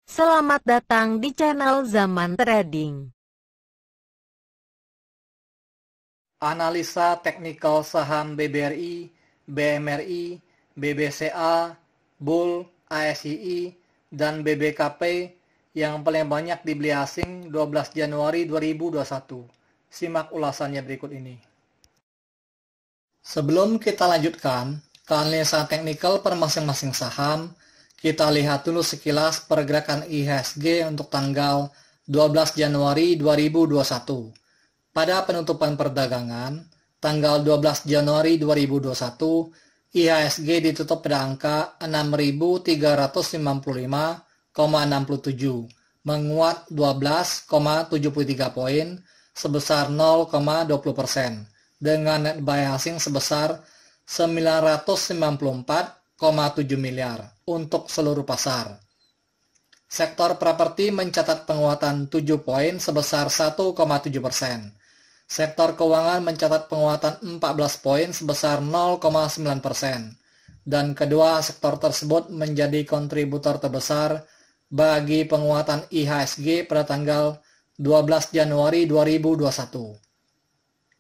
Selamat datang di channel Zaman Trading. Analisa teknikal saham BBRI, BMRI, BBCA, Bull, ASII, dan BBKP yang paling banyak dibeli asing 12 Januari 2021. Simak ulasannya berikut ini. Sebelum kita lanjutkan ke analisa teknikal per masing-masing saham, kita lihat dulu sekilas pergerakan IHSG untuk tanggal 12 Januari 2021. Pada penutupan perdagangan, tanggal 12 Januari 2021, IHSG ditutup pada angka 6.355,67, menguat 12,73 poin sebesar 0,20%, dengan net buy asing sebesar 994,7 miliar untuk seluruh pasar. Sektor properti mencatat penguatan 7 poin sebesar 1,7%. Sektor keuangan mencatat penguatan 14 poin sebesar 0,9%. Dan kedua sektor tersebut menjadi kontributor terbesar bagi penguatan IHSG pada tanggal 12 Januari 2021.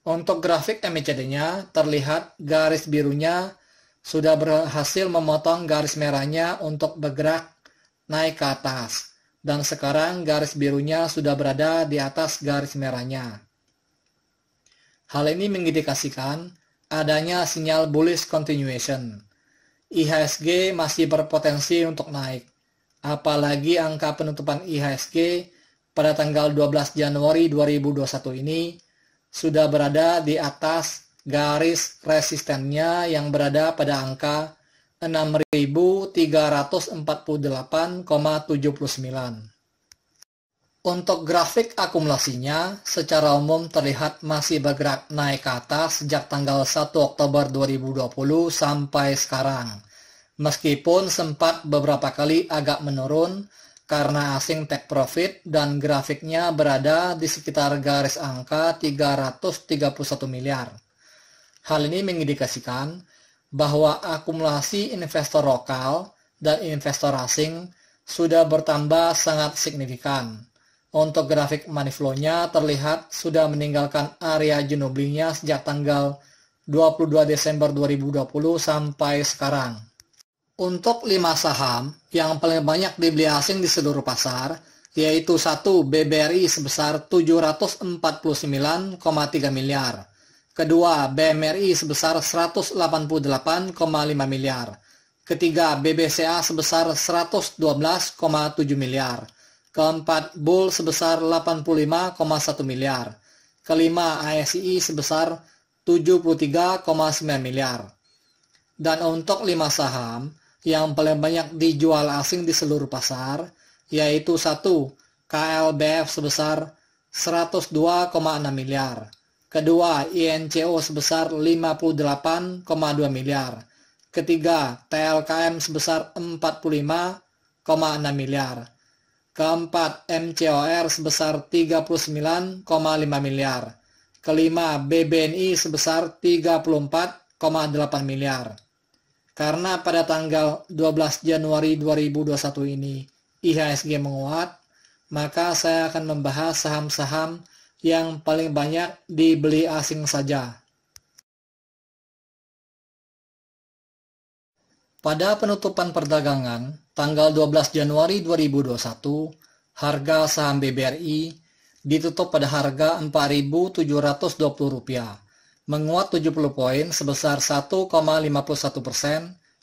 Untuk grafik MACD-nya, terlihat garis birunya sudah berhasil memotong garis merahnya untuk bergerak naik ke atas. Dan sekarang garis birunya sudah berada di atas garis merahnya. Hal ini mengindikasikan adanya sinyal bullish continuation. IHSG masih berpotensi untuk naik. Apalagi angka penutupan IHSG pada tanggal 12 Januari 2021 ini sudah berada di atas garis resistennya yang berada pada angka 6.348,79. Untuk grafik akumulasinya, secara umum terlihat masih bergerak naik ke atas sejak tanggal 1 Oktober 2020 sampai sekarang. Meskipun sempat beberapa kali agak menurun karena asing take profit dan grafiknya berada di sekitar garis angka 331 miliar. Hal ini mengindikasikan bahwa akumulasi investor lokal dan investor asing sudah bertambah sangat signifikan. Untuk grafik money flow-nya terlihat sudah meninggalkan area jenuh belinya sejak tanggal 22 Desember 2020 sampai sekarang. Untuk 5 saham yang paling banyak dibeli asing di seluruh pasar, yaitu 1. BBRI sebesar 749,3 miliar. Kedua, BMRI sebesar 188,5 miliar. Ketiga, BBCA sebesar 112,7 miliar. Keempat, Bull sebesar 85,1 miliar. Kelima, ASII sebesar 73,9 miliar. Dan untuk 5 saham yang paling banyak dijual asing di seluruh pasar, yaitu 1. KLBF sebesar 102,6 miliar. Kedua, INCO sebesar 58,2 miliar. Ketiga, TLKM sebesar 45,6 miliar. Keempat, MCOR sebesar 39,5 miliar. Kelima, BBNI sebesar 34,8 miliar. Karena pada tanggal 12 Januari 2021 ini IHSG menguat, maka saya akan membahas saham-saham yang paling banyak dibeli asing saja. Pada penutupan perdagangan tanggal 12 Januari 2021, harga saham BBRI ditutup pada harga Rp4.720, menguat 70 poin sebesar 1,51%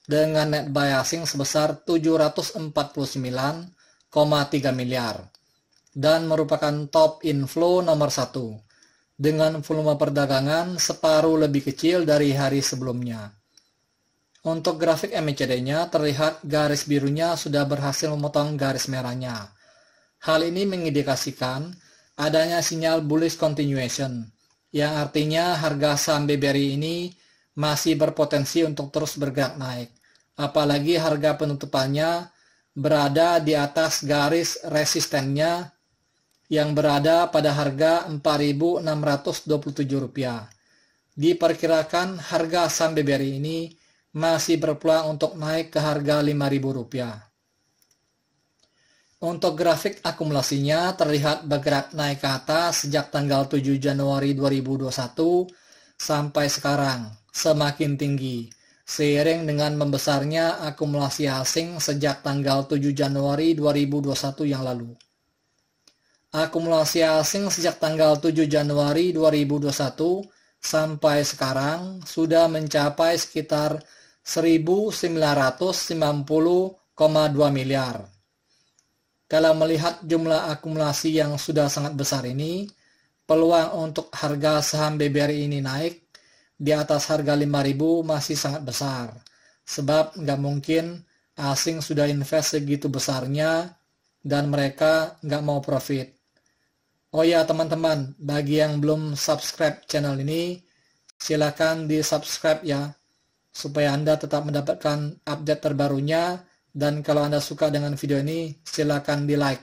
dengan net buy asing sebesar 749,3 miliar dan merupakan top inflow nomor 1 dengan volume perdagangan separuh lebih kecil dari hari sebelumnya. Untuk grafik MACD-nya terlihat garis birunya sudah berhasil memotong garis merahnya. Hal ini mengindikasikan adanya sinyal bullish continuation, yang artinya harga saham BBRI ini masih berpotensi untuk terus bergerak naik. Apalagi harga penutupannya berada di atas garis resistennya yang berada pada harga Rp4.627. Diperkirakan harga saham BBRI ini masih berpeluang untuk naik ke harga Rp5.000. Untuk grafik akumulasinya terlihat bergerak naik ke atas sejak tanggal 7 Januari 2021 sampai sekarang, semakin tinggi, seiring dengan membesarnya akumulasi asing sejak tanggal 7 Januari 2021 yang lalu. Akumulasi asing sejak tanggal 7 Januari 2021 sampai sekarang sudah mencapai sekitar 1.990,2 miliar. Kalau melihat jumlah akumulasi yang sudah sangat besar ini, peluang untuk harga saham BBRI ini naik di atas harga 5.000 masih sangat besar. Sebab nggak mungkin asing sudah invest segitu besarnya dan mereka nggak mau profit. Oh ya teman-teman, bagi yang belum subscribe channel ini, silakan di subscribe ya, supaya Anda tetap mendapatkan update terbarunya. Dan kalau Anda suka dengan video ini, silakan di like.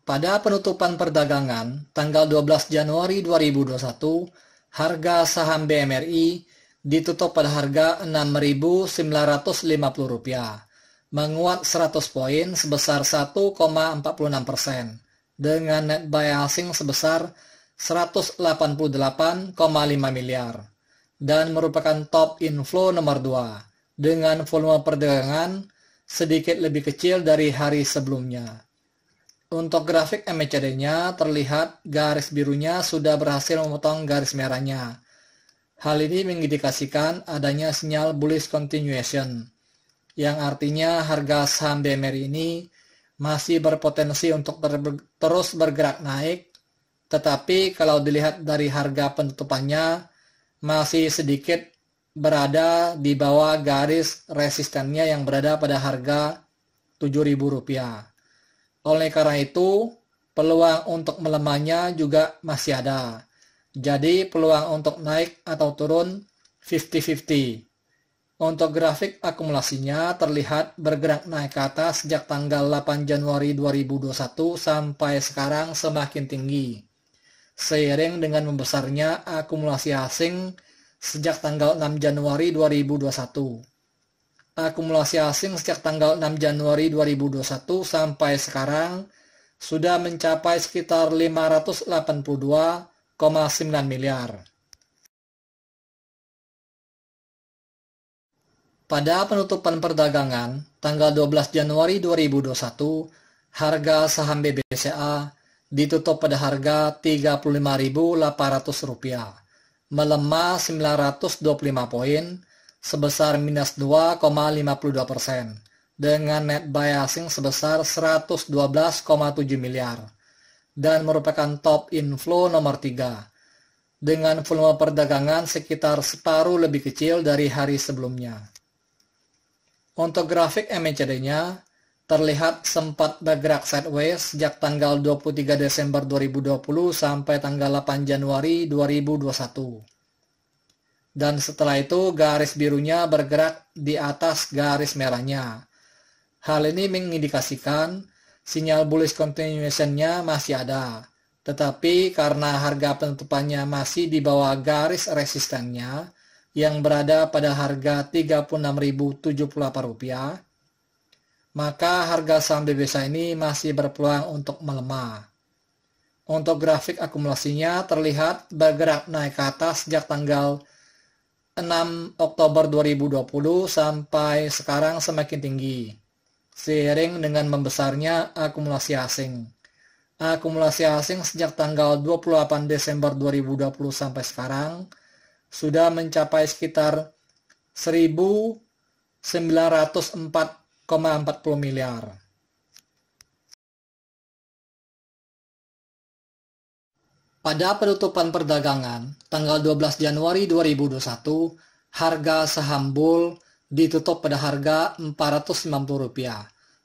Pada penutupan perdagangan, tanggal 12 Januari 2021, harga saham BMRI ditutup pada harga Rp6.950, menguat 100 poin sebesar 1,46%, dengan net buy asing sebesar 188,5 miliar. Dan merupakan top inflow nomor 2 dengan volume perdagangan sedikit lebih kecil dari hari sebelumnya. Untuk grafik MACD-nya terlihat garis birunya sudah berhasil memotong garis merahnya. Hal ini mengindikasikan adanya sinyal bullish continuation, yang artinya harga saham BMRI ini masih berpotensi untuk terus bergerak naik, tetapi kalau dilihat dari harga penutupannya masih sedikit berada di bawah garis resistennya yang berada pada harga Rp7.000. Oleh karena itu, peluang untuk melemahnya juga masih ada. Jadi peluang untuk naik atau turun 50-50. Untuk grafik akumulasinya terlihat bergerak naik ke atas sejak tanggal 8 Januari 2021 sampai sekarang semakin tinggi, seiring dengan membesarnya akumulasi asing sejak tanggal 6 Januari 2021. Akumulasi asing sejak tanggal 6 Januari 2021 sampai sekarang sudah mencapai sekitar 582,9 miliar. Pada penutupan perdagangan tanggal 12 Januari 2021, harga saham BBCA ditutup pada harga Rp35.800, melemah 925 poin sebesar minus 2,52%, dengan net buy asing sebesar 112,7 miliar, dan merupakan top inflow nomor 3, dengan volume perdagangan sekitar separuh lebih kecil dari hari sebelumnya. Untuk grafik MACD-nya, terlihat sempat bergerak sideways sejak tanggal 23 Desember 2020 sampai tanggal 8 Januari 2021. Dan setelah itu garis birunya bergerak di atas garis merahnya. Hal ini mengindikasikan sinyal bullish continuation-nya masih ada. Tetapi karena harga penutupannya masih di bawah garis resistennya yang berada pada harga Rp36.078, maka harga saham BBCA ini masih berpeluang untuk melemah. Untuk grafik akumulasinya terlihat bergerak naik ke atas sejak tanggal 6 Oktober 2020 sampai sekarang semakin tinggi, seiring dengan membesarnya akumulasi asing. Akumulasi asing sejak tanggal 28 Desember 2020 sampai sekarang sudah mencapai sekitar 1.904,40 miliar. Pada penutupan perdagangan tanggal 12 Januari 2021, harga saham Bull ditutup pada harga Rp490,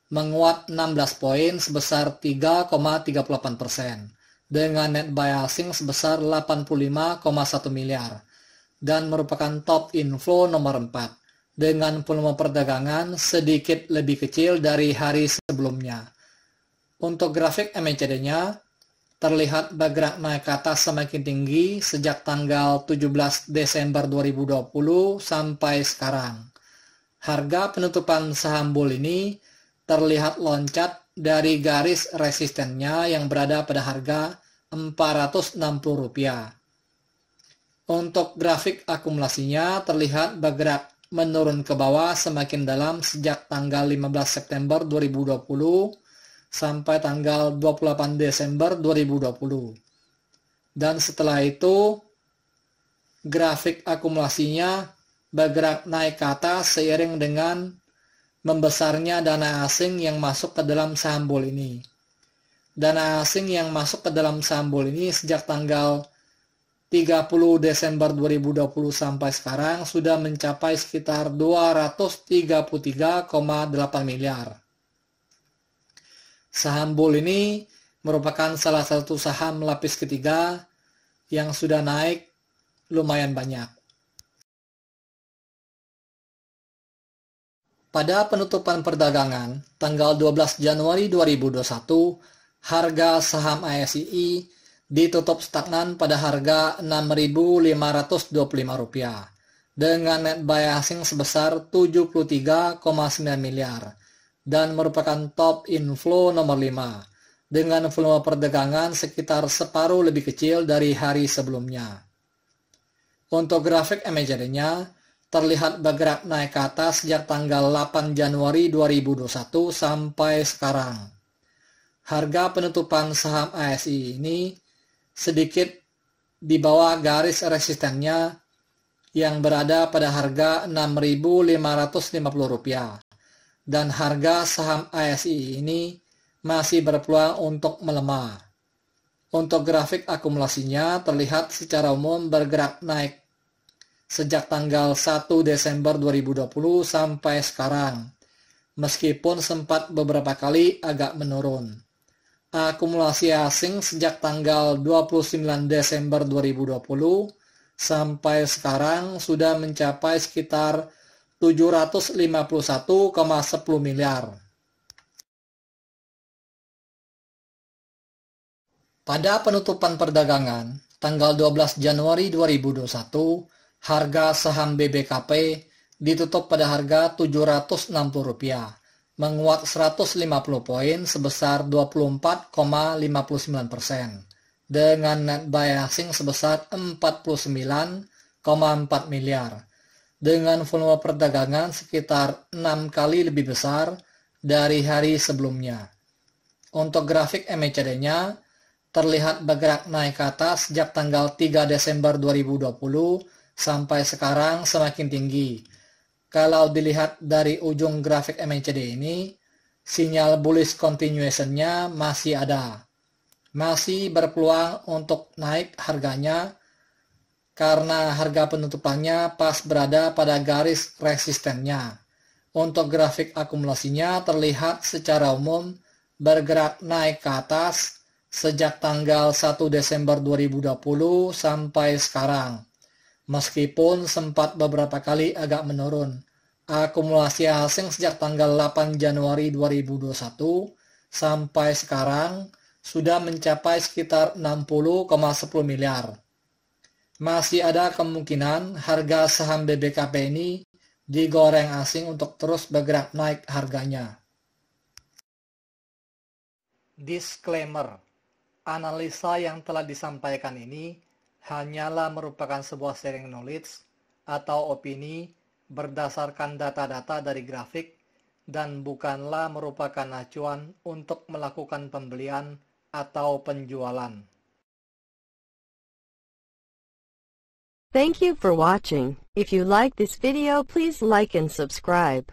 menguat 16 poin sebesar 3,38%, dengan net buy asing sebesar 85,1 miliar, dan merupakan top inflow nomor 4. Dengan volume perdagangan sedikit lebih kecil dari hari sebelumnya. Untuk grafik MACD-nya, terlihat bergerak naik ke atas semakin tinggi sejak tanggal 17 Desember 2020 sampai sekarang. Harga penutupan saham bull ini terlihat loncat dari garis resistennya yang berada pada harga Rp460. Untuk grafik akumulasinya terlihat bergerak menurun ke bawah semakin dalam sejak tanggal 15 September 2020 sampai tanggal 28 Desember 2020. Dan setelah itu, grafik akumulasinya bergerak naik ke atas seiring dengan membesarnya dana asing yang masuk ke dalam saham bull ini. Dana asing yang masuk ke dalam saham bull ini sejak tanggal 30 Desember 2020 sampai sekarang sudah mencapai sekitar 233,8 miliar. Saham bull ini merupakan salah satu saham lapis ketiga yang sudah naik lumayan banyak. Pada penutupan perdagangan tanggal 12 Januari 2021, harga saham ASII ditutup stagnan pada harga Rp6.525 dengan net buy asing sebesar 73,9 miliar dan merupakan top inflow nomor 5 dengan volume perdagangan sekitar separuh lebih kecil dari hari sebelumnya. Untuk grafik MACD-nya terlihat bergerak naik ke atas sejak tanggal 8 Januari 2021 sampai sekarang. Harga penutupan saham ASI ini sedikit di bawah garis resistennya yang berada pada harga Rp6.550 dan harga saham ASI ini masih berpeluang untuk melemah. Untuk grafik akumulasinya terlihat secara umum bergerak naik sejak tanggal 1 Desember 2020 sampai sekarang, meskipun sempat beberapa kali agak menurun. Akumulasi asing sejak tanggal 29 Desember 2020 sampai sekarang sudah mencapai sekitar 751,10 miliar. Pada penutupan perdagangan tanggal 12 Januari 2021, harga saham BBKP ditutup pada harga Rp760, menguat 150 poin sebesar 24,59%, dengan net buy asing sebesar 49,4 miliar, dengan volume perdagangan sekitar 6 kali lebih besar dari hari sebelumnya. Untuk grafik MACD-nya, terlihat bergerak naik ke atas sejak tanggal 3 Desember 2020 sampai sekarang semakin tinggi. Kalau dilihat dari ujung grafik MACD ini, sinyal bullish continuation-nya masih ada. Masih berpeluang untuk naik harganya karena harga penutupannya pas berada pada garis resistennya. Untuk grafik akumulasinya terlihat secara umum bergerak naik ke atas sejak tanggal 1 Desember 2020 sampai sekarang, meskipun sempat beberapa kali agak menurun. Akumulasi asing sejak tanggal 8 Januari 2021 sampai sekarang sudah mencapai sekitar 60,10 miliar. Masih ada kemungkinan harga saham BBKP ini digoreng asing untuk terus bergerak naik harganya. Disclaimer: analisa yang telah disampaikan ini hanyalah merupakan sebuah sharing knowledge atau opini berdasarkan data-data dari grafik dan bukanlah merupakan acuan untuk melakukan pembelian atau penjualan. Thank you for watching. If you like this video, please like and subscribe.